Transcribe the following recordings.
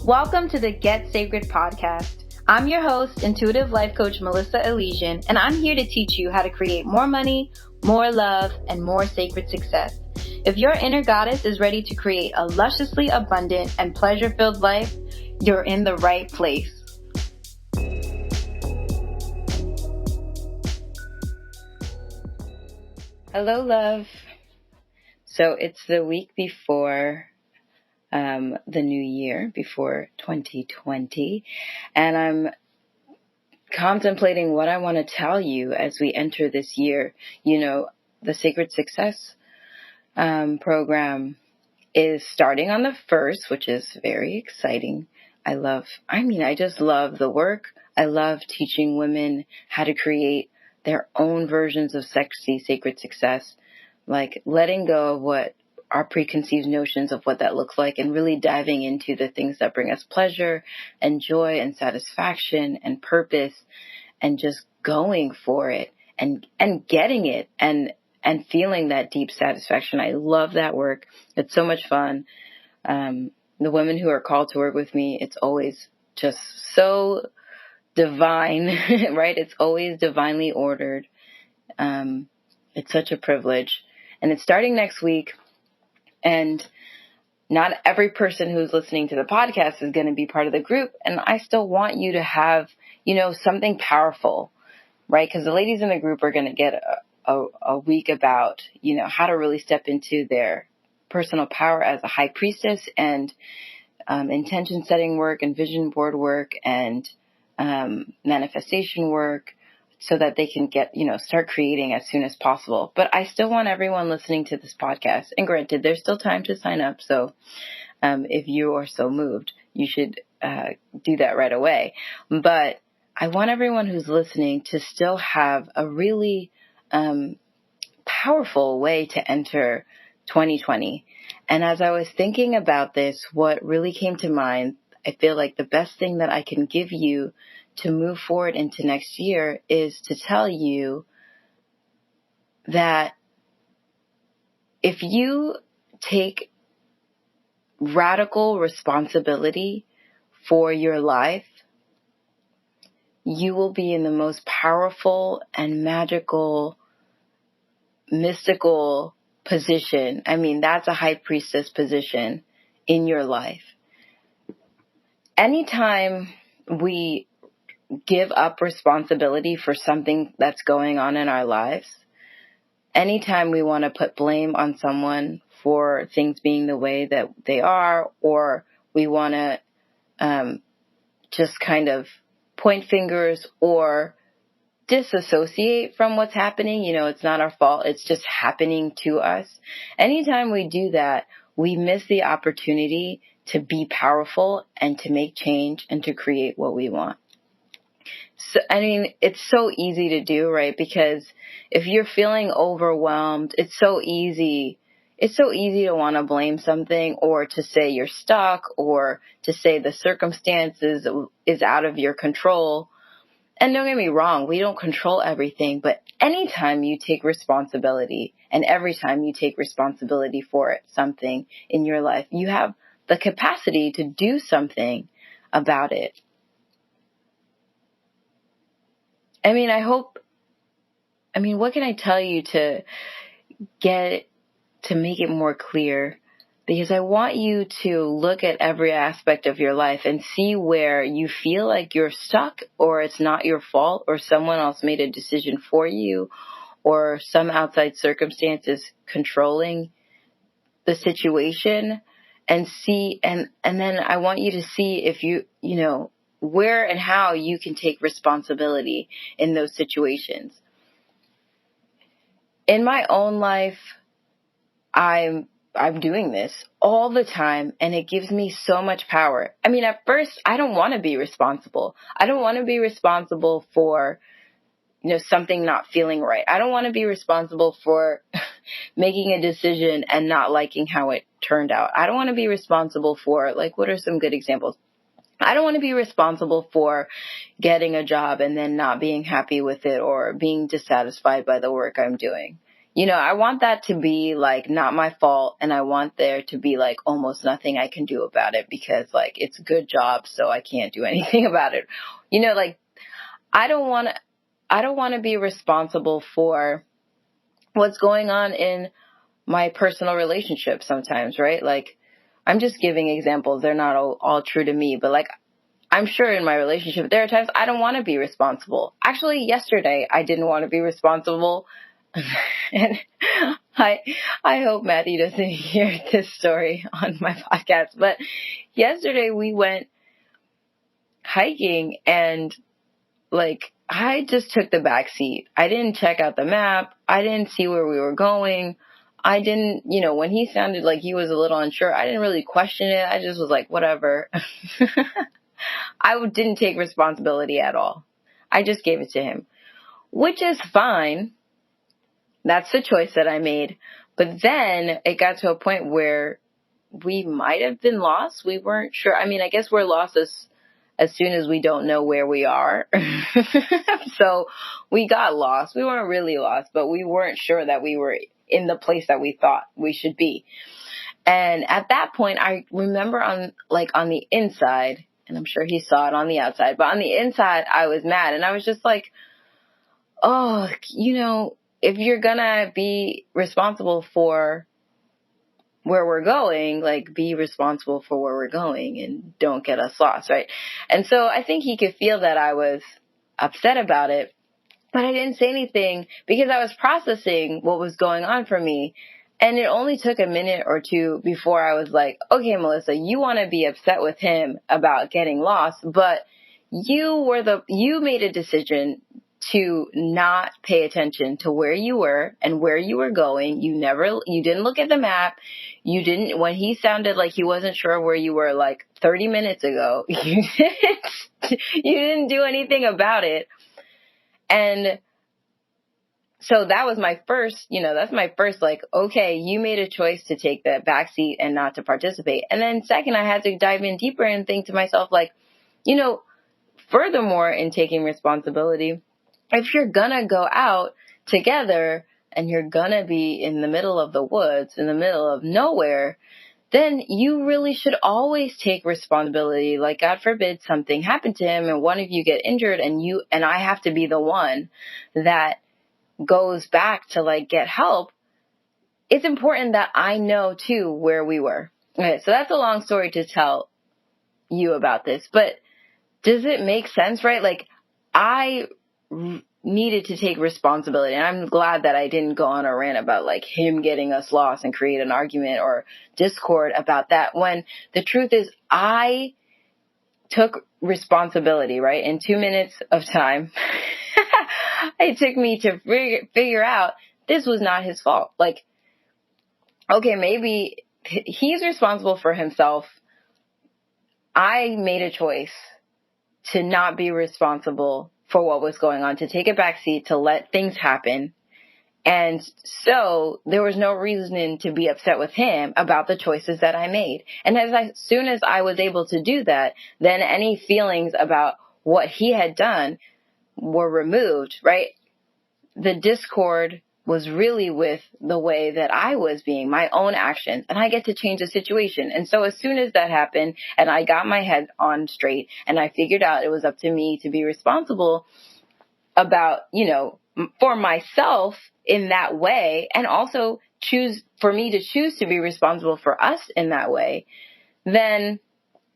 Welcome to the Get Sacred podcast. I'm your host, intuitive life coach Melissa Elysian, and I'm here to teach you how to create more money, more love, and more sacred success. If your inner goddess is ready to create a lusciously abundant and pleasure-filled life, you're in the right place. Hello, love. So it's the week before the new year, before 2020, and I'm contemplating what I want to tell you as we enter this year. You know, the Sacred Success program is starting on the 1st, which is very exciting. I just love the work. I love teaching women how to create their own versions of sexy, sacred success, like letting go of what our preconceived notions of what that looks like and really diving into the things that bring us pleasure and joy and satisfaction and purpose and just going for it and getting it and feeling that deep satisfaction. I love that work. It's so much fun. The women who are called to work with me, it's always just so divine, right? It's always divinely ordered. It's such a privilege. And it's starting next week. And not every person who's listening to the podcast is going to be part of the group. And I still want you to have, something powerful, right? Because the ladies in the group are going to get a week about, how to really step into their personal power as a high priestess and intention setting work and vision board work and manifestation work, so that they can get, start creating as soon as possible. But I still want everyone listening to this podcast, and granted, there's still time to sign up. So if you are so moved, you should do that right away. But I want everyone who's listening to still have a really powerful way to enter 2020. And as I was thinking about this, what really came to mind, I feel like the best thing that I can give you to move forward into next year is to tell you that if you take radical responsibility for your life, you will be in the most powerful and magical, mystical position. I mean, that's a high priestess position in your life. Anytime we give up responsibility for something that's going on in our lives, anytime we want to put blame on someone for things being the way that they are, or we want to just kind of point fingers or disassociate from what's happening, it's not our fault, it's just happening to us. Anytime we do that, we miss the opportunity to be powerful and to make change and to create what we want. So, it's so easy to do, right? Because if you're feeling overwhelmed, it's so easy to want to blame something, or to say you're stuck, or to say the circumstances is out of your control. And don't get me wrong, we don't control everything, but anytime you take responsibility, and every time you take responsibility for something in your life, you have the capacity to do something about it. What can I tell you to make it more clear? Because I want you to look at every aspect of your life and see where you feel like you're stuck, or it's not your fault, or someone else made a decision for you, or some outside circumstances controlling the situation, and see, and then I want you to see if where and how you can take responsibility in those situations. In my own life, I'm doing this all the time, and it gives me so much power. At first, I don't want to be responsible. I don't want to be responsible for, something not feeling right. I don't want to be responsible for making a decision and not liking how it turned out. I don't want to be responsible for, what are some good examples? I don't want to be responsible for getting a job and then not being happy with it, or being dissatisfied by the work I'm doing. I want that to be like not my fault, and I want there to be like almost nothing I can do about it because like it's a good job, so I can't do anything about it. Like I don't want to be responsible for what's going on in my personal relationship sometimes, right? Like I'm just giving examples. They're not all true to me, but like I'm sure in my relationship, there are times I don't want to be responsible. Actually, yesterday, I didn't want to be responsible. And I hope Maddie doesn't hear this story on my podcast. But yesterday we went hiking and like I just took the back seat. I didn't check out the map. I didn't see where we were going. I didn't, when he sounded like he was a little unsure, I didn't really question it. I just was like, whatever. I didn't take responsibility at all. I just gave it to him, which is fine. That's the choice that I made. But then it got to a point where we might have been lost. We weren't sure. I mean, I guess we're lost as soon as we don't know where we are. So we got lost. We weren't really lost, but we weren't sure that we were in the place that we thought we should be. And at that point, I remember on the inside, and I'm sure he saw it on the outside, but on the inside, I was mad. And I was just like, oh, if you're going to be responsible for where we're going, like be responsible for where we're going and don't get us lost, right? And so I think he could feel that I was upset about it, but I didn't say anything because I was processing what was going on for me. And it only took a minute or two before I was like, okay, Melissa, you want to be upset with him about getting lost, but you made a decision to not pay attention to where you were and where you were going. You didn't look at the map. When he sounded like he wasn't sure where you were like 30 minutes ago, you didn't do anything about it. And so that was my first, that's my first, like, okay, you made a choice to take the back seat and not to participate. And then second, I had to dive in deeper and think to myself, like, furthermore, in taking responsibility, if you're gonna go out together and you're gonna be in the middle of the woods, in the middle of nowhere, then you really should always take responsibility. Like, God forbid something happened to him and one of you get injured and I have to be the one that goes back to like get help. It's important that I know too where we were. Okay, so that's a long story to tell you about this, but does it make sense, right? Like I needed to take responsibility, and I'm glad that I didn't go on a rant about like him getting us lost and create an argument or discord about that, when the truth is I took responsibility, right? In 2 minutes of time, it took me to figure out this was not his fault. Like, okay, maybe he's responsible for himself. I made a choice to not be responsible for what was going on, to take a back seat, to let things happen. And so there was no reason to be upset with him about the choices that I made. And as soon as I was able to do that, then any feelings about what he had done were removed, right? The discord was really with the way that I was being, my own actions, and I get to change the situation. And so as soon as that happened and I got my head on straight and I figured out it was up to me to be responsible about, for myself in that way, and also choose to be responsible for us in that way, then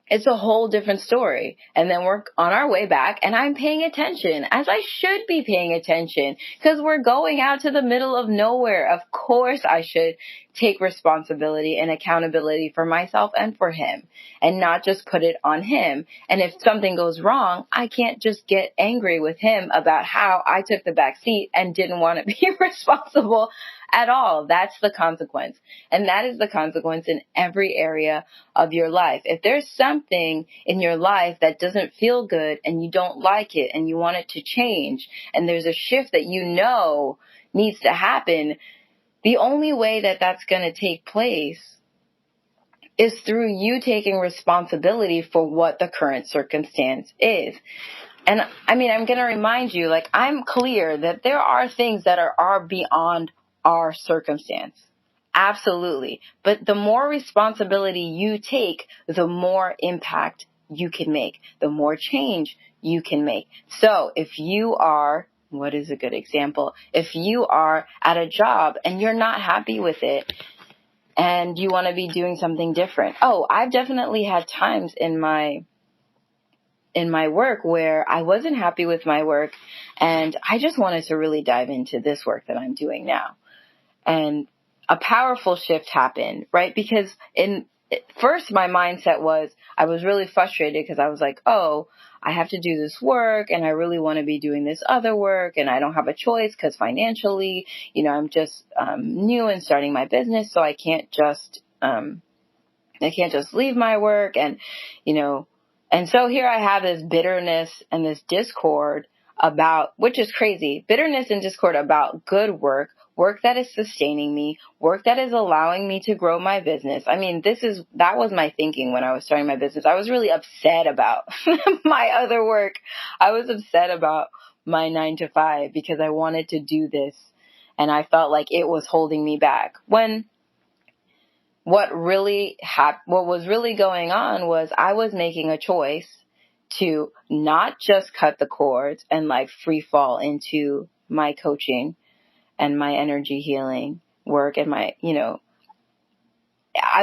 it's a whole different story. And then we're on our way back and I'm paying attention, as I should be paying attention, because we're going out to the middle of nowhere. Of course I should take responsibility and accountability for myself and for him, and not just put it on him. And if something goes wrong, I can't just get angry with him about how I took the back seat and didn't want to be responsible at all. That's the consequence. And that is the consequence in every area of your life. If there's something in your life that doesn't feel good and you don't like it and you want it to change, and there's a shift that needs to happen, the only way that that's going to take place is through you taking responsibility for what the current circumstance is. And I mean, I'm going to remind you, like, I'm clear that there are things that are beyond our circumstance. Absolutely. But the more responsibility you take, the more impact you can make, the more change you can make. So if you are, what is a good example? If you are at a job and you're not happy with it and you want to be doing something different. Oh, I've definitely had times in my work where I wasn't happy with my work and I just wanted to really dive into this work that I'm doing now. And a powerful shift happened, right? Because first my mindset was, I was really frustrated because I was like, oh, I have to do this work and I really want to be doing this other work and I don't have a choice because financially, I'm just new and starting my business, so I can't just leave my work and so here I have this bitterness and this discord about, which is crazy, bitterness and discord about good work that is sustaining me, work that is allowing me to grow my business. I mean, that was my thinking when I was starting my business. I was really upset about my other work. I was upset about my 9-to-5 because I wanted to do this and I felt like it was holding me back. When what was really going on was I was making a choice to not just cut the cords and free fall into my coaching and my energy healing work and I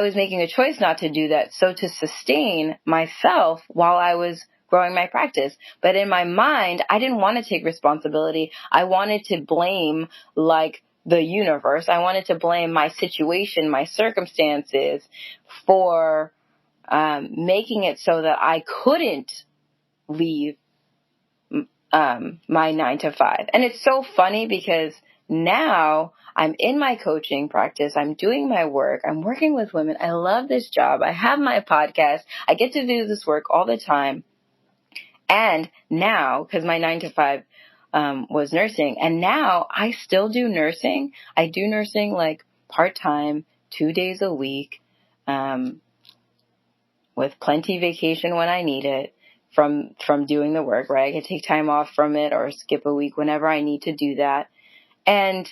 was making a choice not to do that. So to sustain myself while I was growing my practice. But in my mind, I didn't want to take responsibility. I wanted to blame the universe. I wanted to blame my situation, my circumstances for making it so that I couldn't leave my 9-to-5. And it's so funny because now I'm in my coaching practice. I'm doing my work. I'm working with women. I love this job. I have my podcast. I get to do this work all the time. And now, because my 9-to-5 was nursing, and now I still do nursing. I do nursing part-time, 2 days a week, with plenty vacation when I need it from doing the work, right? I can take time off from it or skip a week whenever I need to do that. And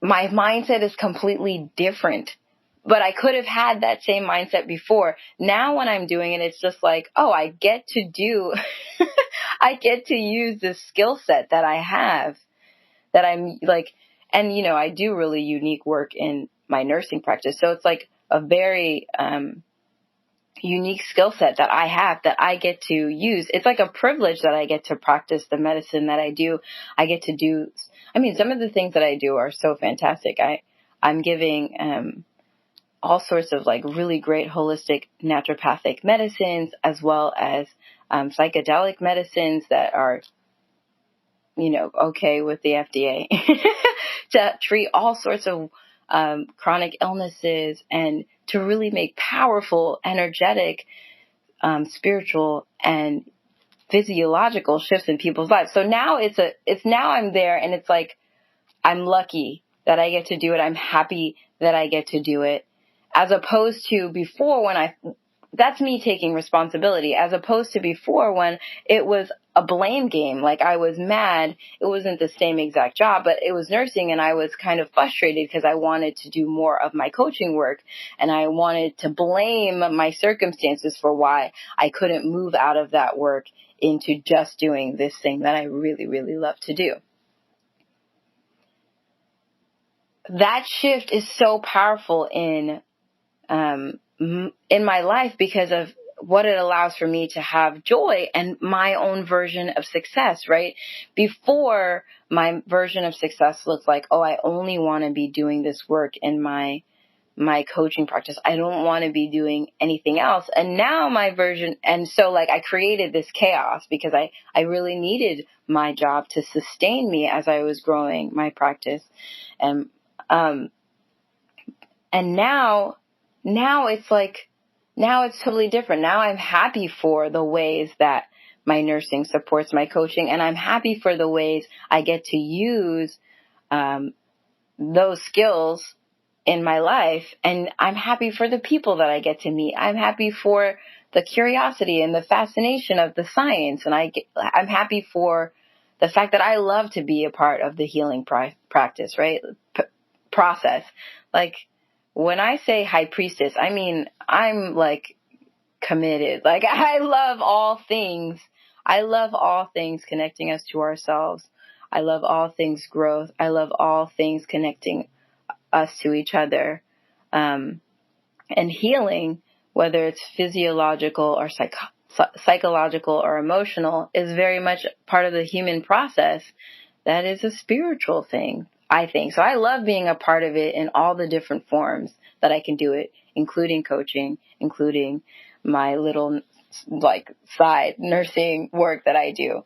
my mindset is completely different. But I could have had that same mindset before. Now when I'm doing it, it's just I get to do, I get to use this skill set that I have, that I'm and I do really unique work in my nursing practice. So it's a very unique skill set that I have that I get to use. It's a privilege that I get to practice the medicine that I do. I get to do, some of the things that I do are so fantastic. I'm giving all sorts of really great holistic naturopathic medicines, as well as psychedelic medicines that are, okay with the FDA to treat all sorts of chronic illnesses and to really make powerful, energetic, spiritual and physiological shifts in people's lives. So now now I'm there and it's I'm lucky that I get to do it. I'm happy that I get to do it, as opposed to before that's me taking responsibility, as opposed to before when it was a blame game. I was mad. It wasn't the same exact job, but it was nursing, and I was kind of frustrated because I wanted to do more of my coaching work, and I wanted to blame my circumstances for why I couldn't move out of that work into just doing this thing that I really, really love to do. That shift is so powerful in my life because of what it allows for me to have joy and my own version of success, right? Before, my version of success looked like, oh, I only want to be doing this work in my coaching practice. I don't want to be doing anything else. And now my version, and so I created this chaos because I really needed my job to sustain me as I was growing my practice. And now it's now it's totally different. Now I'm happy for the ways that my nursing supports my coaching, and I'm happy for the ways I get to use those skills in my life, and I'm happy for the people that I get to meet. I'm happy for the curiosity and the fascination of the science, and I'm happy for the fact that I love to be a part of the healing practice, right? Process. Like, when I say high priestess, I mean, I'm like committed. Like, I love all things. I love all things connecting us to ourselves. I love all things growth. I love all things connecting us to each other. And healing, whether it's physiological or psychological or emotional, is very much part of the human process. That is a spiritual thing, I think. So I love being a part of it in all the different forms that I can do it, including coaching, including my little like side nursing work that I do.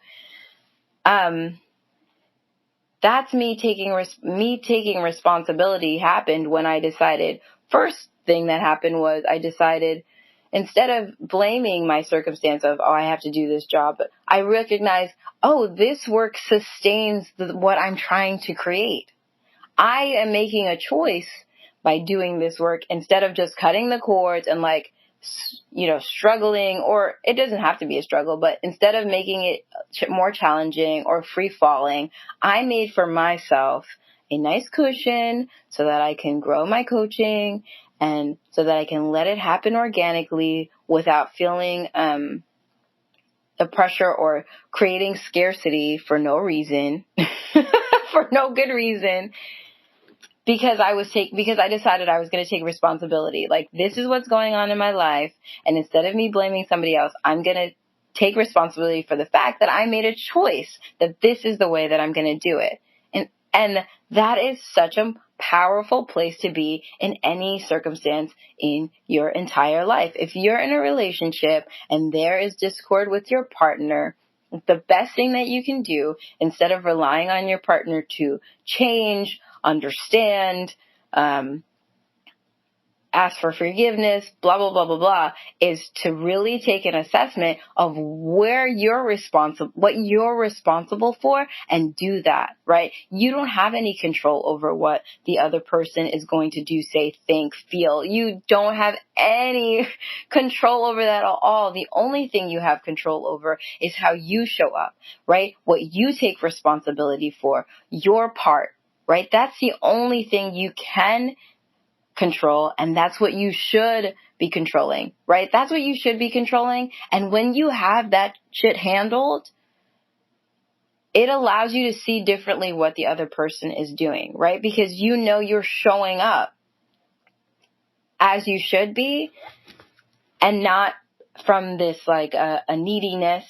That's me taking responsibility happened when I decided. First thing that happened was I decided, instead of blaming my circumstance of, oh, I have to do this job, but I recognized, oh, this work sustains what I'm trying to create. I am making a choice by doing this work instead of just cutting the cords and like, struggling, or it doesn't have to be a struggle, but instead of making it more challenging or free falling, I made for myself a nice cushion so that I can grow my coaching and so that I can let it happen organically without feeling the pressure or creating scarcity for no reason, for no good reason. Because I decided I was going to take responsibility. Like, this is what's going on in my life. And instead of me blaming somebody else, I'm going to take responsibility for the fact that I made a choice, that this is the way that I'm going to do it. And that is such a powerful place to be in any circumstance in your entire life. If you're in a relationship and there is discord with your partner, the best thing that you can do, instead of relying on your partner to change, understand, ask for forgiveness, blah, blah, blah, blah, blah, is to really take an assessment of what you're responsible for and do that, right? You don't have any control over what the other person is going to do, say, think, feel. You don't have any control over that at all. The only thing you have control over is how you show up, right? What you take responsibility for, your part, right? That's the only thing you can control, and that's what you should be controlling, right? That's what you should be controlling. And when you have that shit handled, it allows you to see differently what the other person is doing, right? Because you're showing up as you should be, and not from this like a neediness,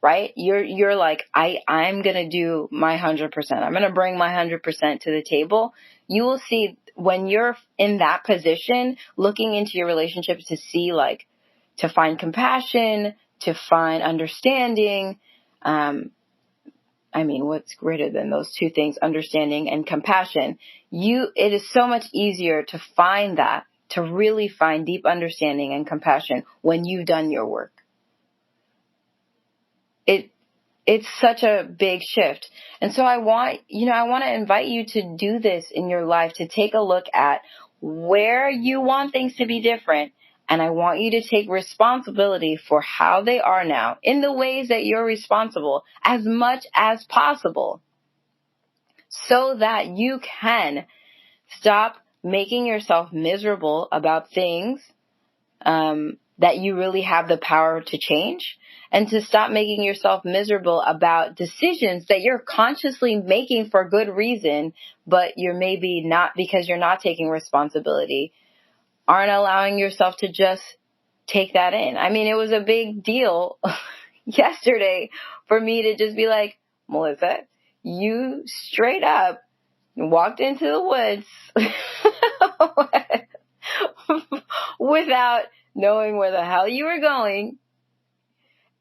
right? You're like, I'm going to do my 100%. I'm going to bring my 100% to the table. You will see when you're in that position, looking into your relationships to see, like, to find compassion, to find understanding. What's greater than those two things, understanding and compassion? It is so much easier to find that, to really find deep understanding and compassion when you've done your work. It's such a big shift. And so I want to invite you to do this in your life, to take a look at where you want things to be different. And I want you to take responsibility for how they are now in the ways that you're responsible as much as possible, so that you can stop making yourself miserable about things that you really have the power to change, and to stop making yourself miserable about decisions that you're consciously making for good reason, but you're maybe not, because you're not taking responsibility, aren't allowing yourself to just take that in. I mean, it was a big deal yesterday for me to just be like, Melissa, you straight up walked into the woods without knowing where the hell you were going,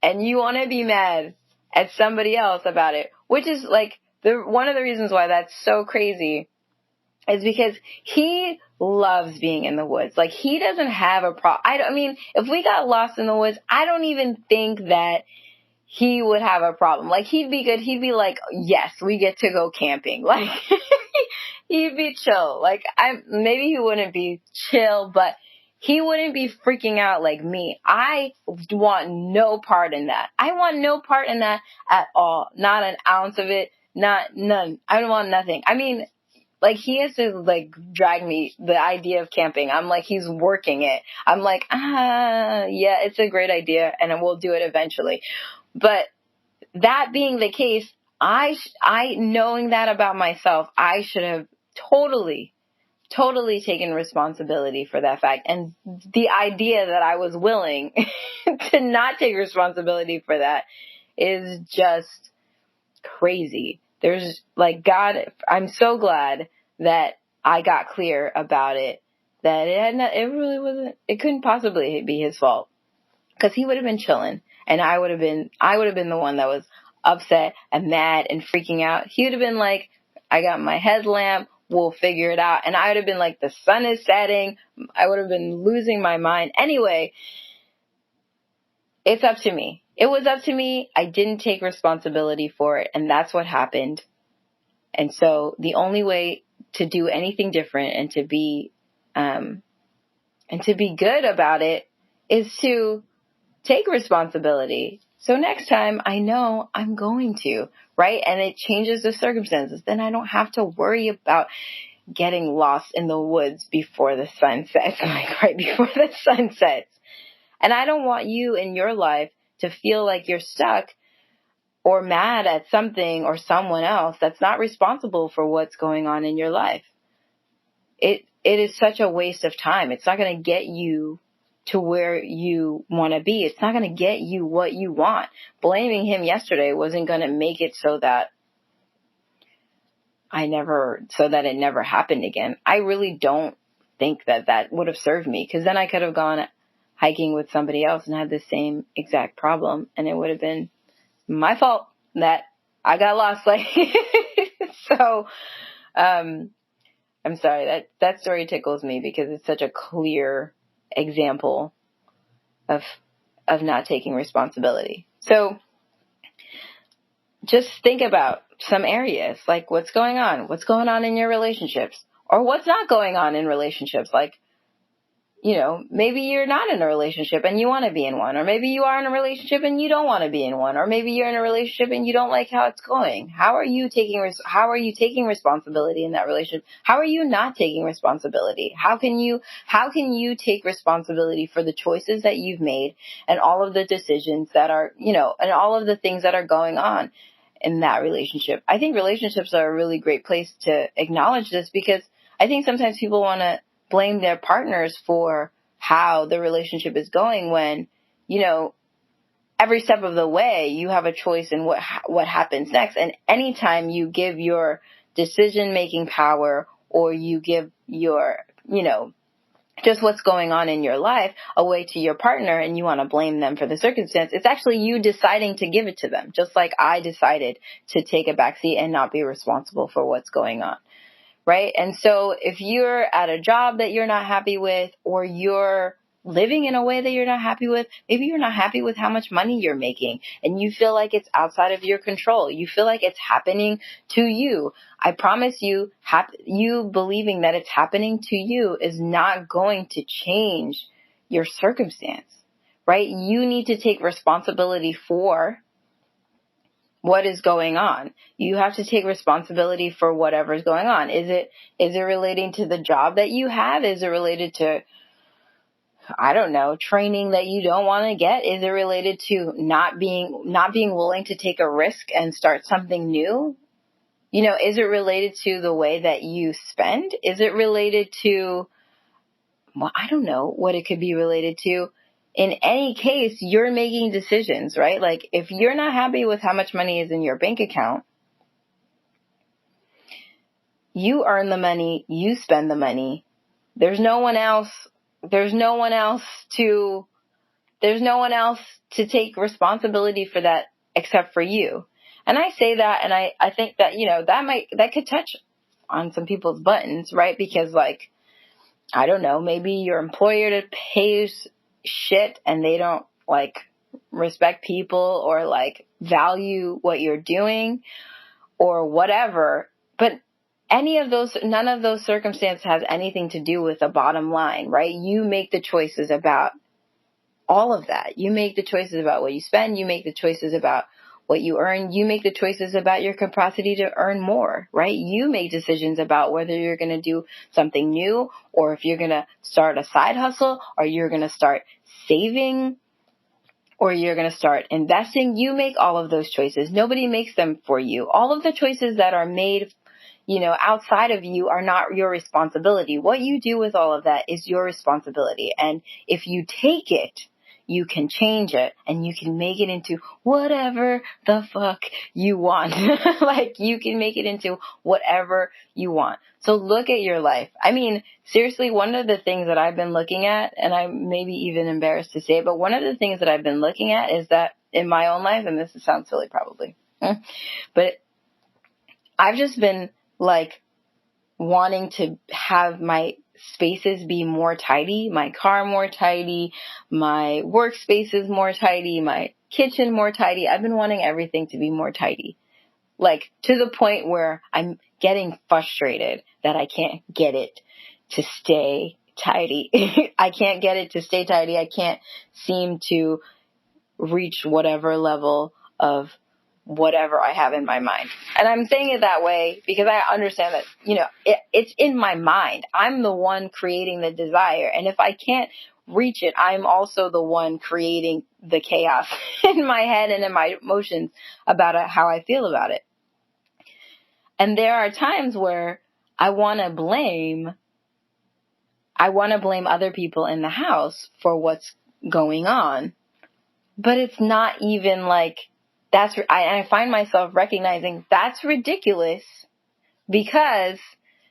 and you want to be mad at somebody else about it, which is like one of the reasons why that's so crazy is because he loves being in the woods. Like, he doesn't have a problem. If we got lost in the woods, I don't even think that he would have a problem. Like, he'd be good. He'd be like, yes, we get to go camping. Like, he'd be chill. Like, maybe he wouldn't be chill, but he wouldn't be freaking out like me. I want no part in that. I want no part in that at all. Not an ounce of it. None. I don't want nothing. I mean, like, he has to, like, drag me, the idea of camping. I'm like, he's working it. I'm like, yeah, it's a great idea, and we'll do it eventually. But that being the case, I knowing that about myself, I should have totally taken responsibility for that fact. And the idea that I was willing to not take responsibility for that is just crazy. There's, like, God, I'm so glad that I got clear about it, that it really wasn't, it couldn't possibly be his fault, because he would have been chilling, and I would have been the one that was upset and mad and freaking out. He would have been like, I got my headlamp, we'll figure it out. And I would have been like, the sun is setting. I would have been losing my mind. Anyway, it's up to me. It was up to me. I didn't take responsibility for it, and that's what happened. And so the only way to do anything different and to be good about it is to take responsibility. So next time, I know I'm going to, right? And it changes the circumstances. Then I don't have to worry about getting lost in the woods before the sun sets, like right before the sun sets. And I don't want you in your life to feel like you're stuck or mad at something or someone else that's not responsible for what's going on in your life. It is such a waste of time. It's not going to get you to where you want to be. It's not going to get you what you want. Blaming him yesterday wasn't going to make it so that it never happened again. I really don't think that would have served me, because then I could have gone hiking with somebody else and had the same exact problem, and it would have been my fault that I got lost. Like, so, I'm sorry, that story tickles me because it's such a clear example of not taking responsibility. So just think about some areas, like what's going on in your relationships, or what's not going on in relationships. Like, maybe you're not in a relationship and you want to be in one, or maybe you are in a relationship and you don't want to be in one, or maybe you're in a relationship and you don't like how it's going. How are you taking responsibility in that relationship? How are you not taking responsibility? How can you take responsibility for the choices that you've made and all of the decisions that are, and all of the things that are going on in that relationship? I think relationships are a really great place to acknowledge this, because I think sometimes people want to blame their partners for how the relationship is going, when, every step of the way you have a choice in what happens next. And anytime you give your decision-making power, or you give your, just what's going on in your life away to your partner, and you want to blame them for the circumstance, it's actually you deciding to give it to them. Just like I decided to take a backseat and not be responsible for what's going on. Right? And so if you're at a job that you're not happy with, or you're living in a way that you're not happy with, maybe you're not happy with how much money you're making, and you feel like it's outside of your control. You feel like it's happening to you. I promise you, you believing that it's happening to you is not going to change your circumstance, right? You need to take responsibility for what is going on. You have to take responsibility for whatever's going on. Is it relating to the job that you have? Is it related to, I don't know, training that you don't want to get? Is it related to not being willing to take a risk and start something new? Is it related to the way that you spend? Is it related to, well, I don't know what it could be related to. In any case, you're making decisions, right? Like, if you're not happy with how much money is in your bank account, you earn the money, you spend the money. There's no one else to take responsibility for that except for you. And I say that, and I think that, that could touch on some people's buttons, right? Because, like, I don't know, maybe your employer pays shit and they don't, like, respect people, or, like, value what you're doing, or whatever. But none of those circumstances has anything to do with the bottom line, right? You make the choices about all of that. You make the choices about what you spend. You make the choices about what you earn. You make the choices about your capacity to earn more, right? You make decisions about whether you're going to do something new, or if you're going to start a side hustle, or you're going to start saving, or you're going to start investing. You make all of those choices. Nobody makes them for you. All of the choices that are made, outside of you are not your responsibility. What you do with all of that is your responsibility. And if you take it, you can change it and you can make it into whatever the fuck you want. Like, you can make it into whatever you want. So look at your life. I mean, seriously, one of the things that I've been looking at, and I'm maybe even embarrassed to say it, but one of the things that I've been looking at is that in my own life, and this sounds silly probably, but I've just been like wanting to have my spaces be more tidy, my car more tidy, my workspaces more tidy, my kitchen more tidy. I've been wanting everything to be more tidy, like to the point where I'm getting frustrated that I can't get it to stay tidy. I can't get it to stay tidy. I can't seem to reach whatever level of whatever I have in my mind. And I'm saying it that way because I understand that, it's in my mind. I'm the one creating the desire. And if I can't reach it, I'm also the one creating the chaos in my head and in my emotions about how I feel about it. And there are times where I want to blame other people in the house for what's going on. But it's not even like I find myself recognizing that's ridiculous, because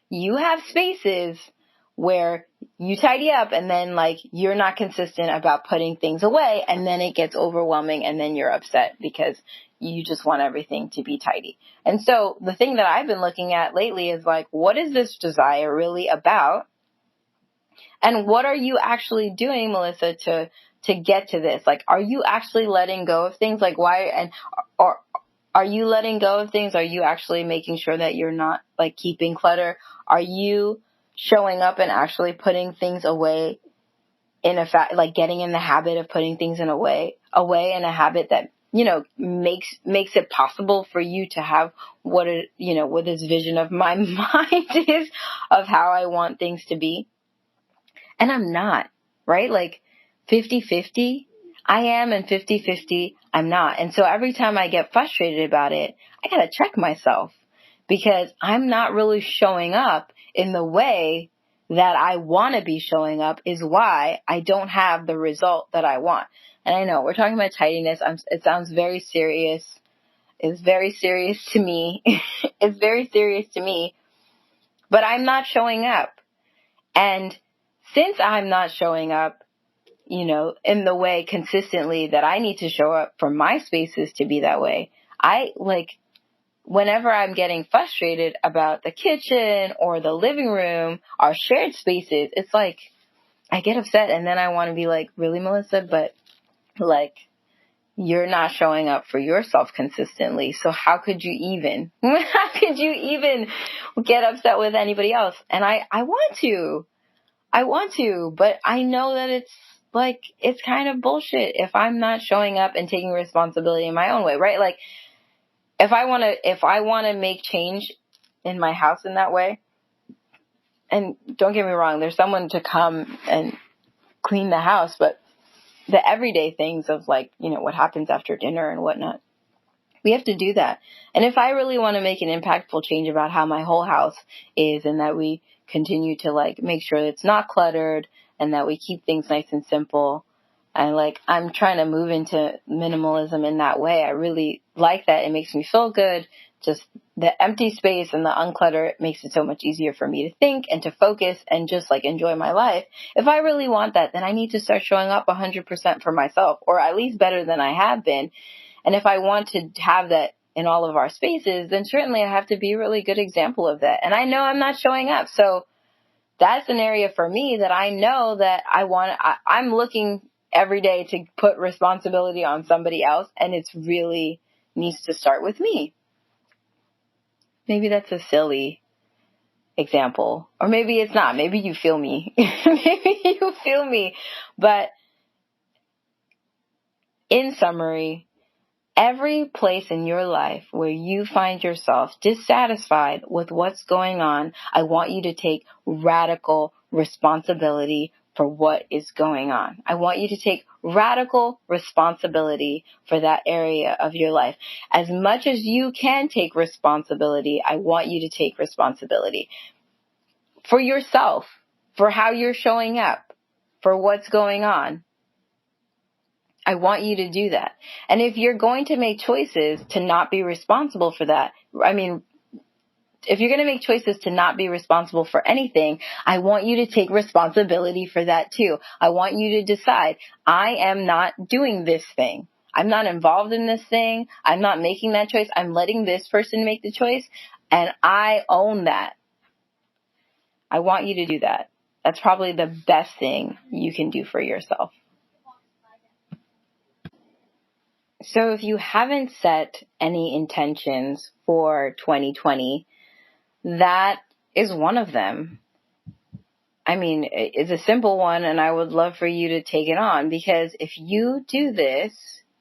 you have spaces where you tidy up and then like you're not consistent about putting things away, and then it gets overwhelming and then you're upset because you just want everything to be tidy. And so the thing that I've been looking at lately is like, what is this desire really about? And what are you actually doing, Melissa, to get to this? Like, are you actually letting go of things? Like, or are you letting go of things? Are you actually making sure that you're not like keeping clutter? Are you showing up and actually putting things away like getting in the habit of putting things away in a habit that, makes it possible for you to have what this vision of my mind is of how I want things to be? And I'm not, right? Like 50-50, I am, and 50-50, I'm not. And so every time I get frustrated about it, I got to check myself, because I'm not really showing up in the way that I want to be showing up, is why I don't have the result that I want. And I know we're talking about tidiness. It sounds very serious. It's very serious to me. It's very serious to me, but I'm not showing up. And since I'm not showing up, in the way consistently that I need to show up for my spaces to be that way, whenever I'm getting frustrated about the kitchen or the living room, our shared spaces, it's like I get upset, and then I want to be like, really, Melissa? But like, you're not showing up for yourself consistently. So how could you even get upset with anybody else? And I want to, but I know that it's kind of bullshit if I'm not showing up and taking responsibility in my own way, right? Like, if I want to make change in my house in that way, and don't get me wrong, there's someone to come and clean the house, but the everyday things of like, what happens after dinner and whatnot, we have to do that. And if I really want to make an impactful change about how my whole house is, and that we continue to like make sure that it's not cluttered and that we keep things nice and simple, and like I'm trying to move into minimalism in that way. I really like that. It makes me feel good. Just the empty space and the unclutter makes it so much easier for me to think and to focus and just like enjoy my life. If I really want that, then I need to start showing up 100% for myself, or at least better than I have been. And if I want to have that in all of our spaces, then certainly I have to be a really good example of that. And I know I'm not showing up. So that's an area for me that I know that I'm looking every day to put responsibility on somebody else. And it's really needs to start with me. Maybe that's a silly example. Or maybe it's not. Maybe you feel me. Maybe you feel me. But in summary, every place in your life where you find yourself dissatisfied with what's going on, I want you to take radical responsibility for what is going on. I want you to take radical responsibility for that area of your life. As much as you can take responsibility, I want you to take responsibility for yourself, for how you're showing up, for what's going on. I want you to do that. And if you're going to make choices to not be responsible for that, if you're going to make choices to not be responsible for anything, I want you to take responsibility for that too. I want you to decide, I am not doing this thing. I'm not involved in this thing. I'm not making that choice. I'm letting this person make the choice, and I own that. I want you to do that. That's probably the best thing you can do for yourself. So if you haven't set any intentions for 2020, that is one of them. I mean, it's a simple one, and I would love for you to take it on, because if you do this,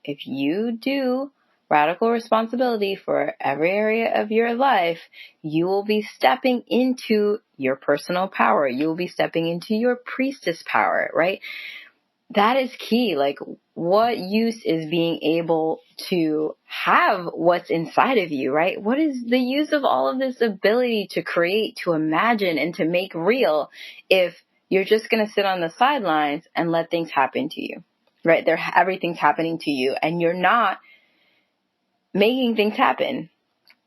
if you do radical responsibility for every area of your life, you will be stepping into your personal power. You will be stepping into your priestess power, right? That is key. Like, what use is being able to have what's inside of you, right? What is the use of all of this ability to create, to imagine, and to make real if you're just going to sit on the sidelines and let things happen to you, right? Everything's happening to you, and you're not making things happen.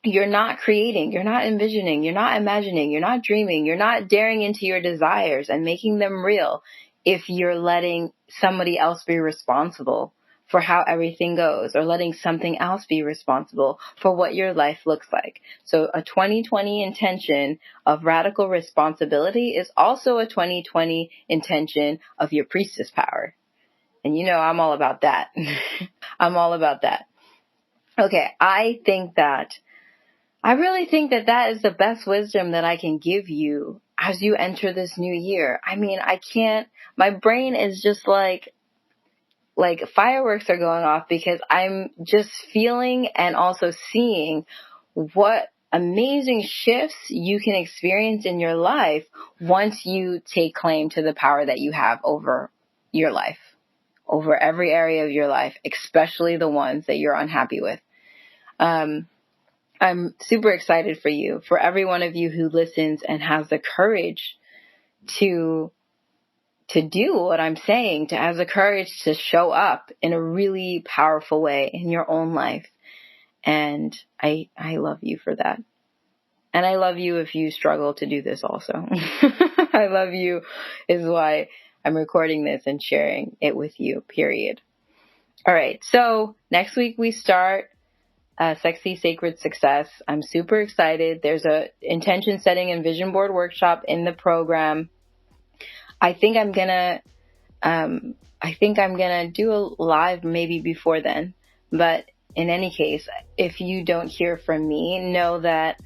You're not creating, you're not envisioning, you're not imagining, you're not dreaming, you're not daring into your desires and making them real if you're letting somebody else be responsible for how everything goes, or letting something else be responsible for what your life looks like. So a 2020 intention of radical responsibility is also a 2020 intention of your priestess power. And you know, I'm all about that. I'm all about that. Okay, I really think that that is the best wisdom that I can give you as you enter this new year. I mean, my brain is just like fireworks are going off, because I'm just feeling and also seeing what amazing shifts you can experience in your life once you take claim to the power that you have over your life, over every area of your life, especially the ones that you're unhappy with. I'm super excited for you, for every one of you who listens and has the courage to do what I'm saying, to have the courage to show up in a really powerful way in your own life. And I love you for that. And I love you if you struggle to do this also. I love you is why I'm recording this and sharing it with you, period. All right. So next week we start Sexy Sacred Success. I'm super excited. There's a intention setting and vision board workshop in the program. I think I'm gonna do a live maybe before then. But in any case, if you don't hear from me, know that,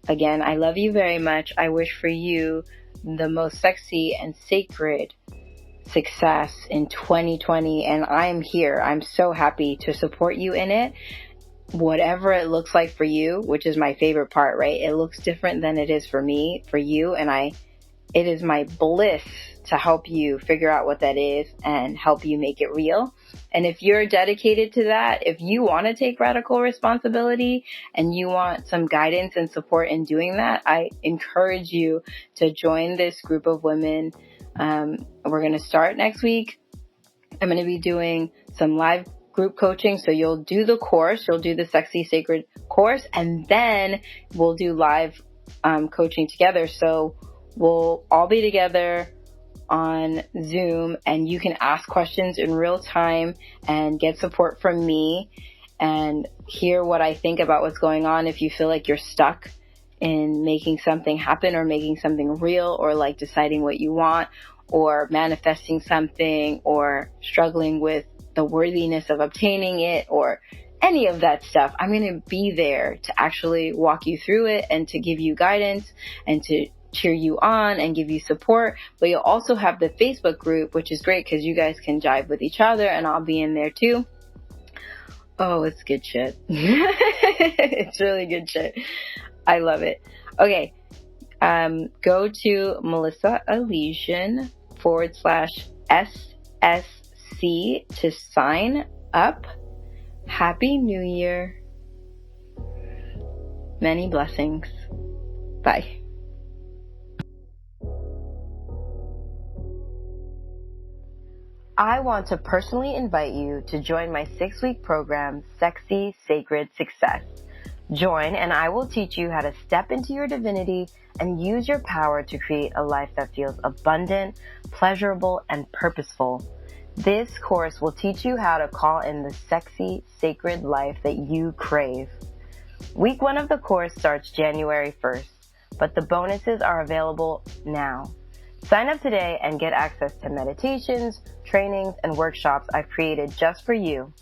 again, I love you very much. I wish for you the most sexy and sacred success in 2020, and I'm here. I'm so happy to support you in it. Whatever it looks like for you, which is my favorite part, right? It looks different than it is for me, for you, and it is my bliss to help you figure out what that is and help you make it real. And if you're dedicated to that, if you want to take radical responsibility and you want some guidance and support in doing that, I encourage you to join this group of women. We're going to start next week. I'm going to be doing some live group coaching. So you'll do the course, you'll do the Sexy Sacred course, and then we'll do live coaching together. So we'll all be together on Zoom, and you can ask questions in real time and get support from me and hear what I think about what's going on. If you feel like you're stuck in making something happen or making something real, or like deciding what you want, or manifesting something, or struggling with the worthiness of obtaining it, or any of that stuff, I'm going to be there to actually walk you through it and to give you guidance and to cheer you on and give you support. But you'll also have the Facebook group, which is great because you guys can jive with each other, and I'll be in there too. Oh, it's good shit. It's really good shit. I love it. Okay. Go to melissaelysian.com/SSC to sign up. Happy New Year. Many blessings. Bye. I want to personally invite you to join my 6-week program, Sexy Sacred Success. Join and I will teach you how to step into your divinity and use your power to create a life that feels abundant, pleasurable, and purposeful. This course will teach you how to call in the sexy, sacred life that you crave. Week 1 of the course starts January 1st, but the bonuses are available now. Sign up today and get access to meditations, trainings, and workshops I've created just for you.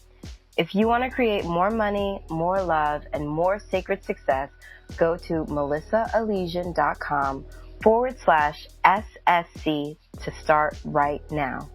If you want to create more money, more love, and more sacred success, go to melissaelysian.com/SSC to start right now.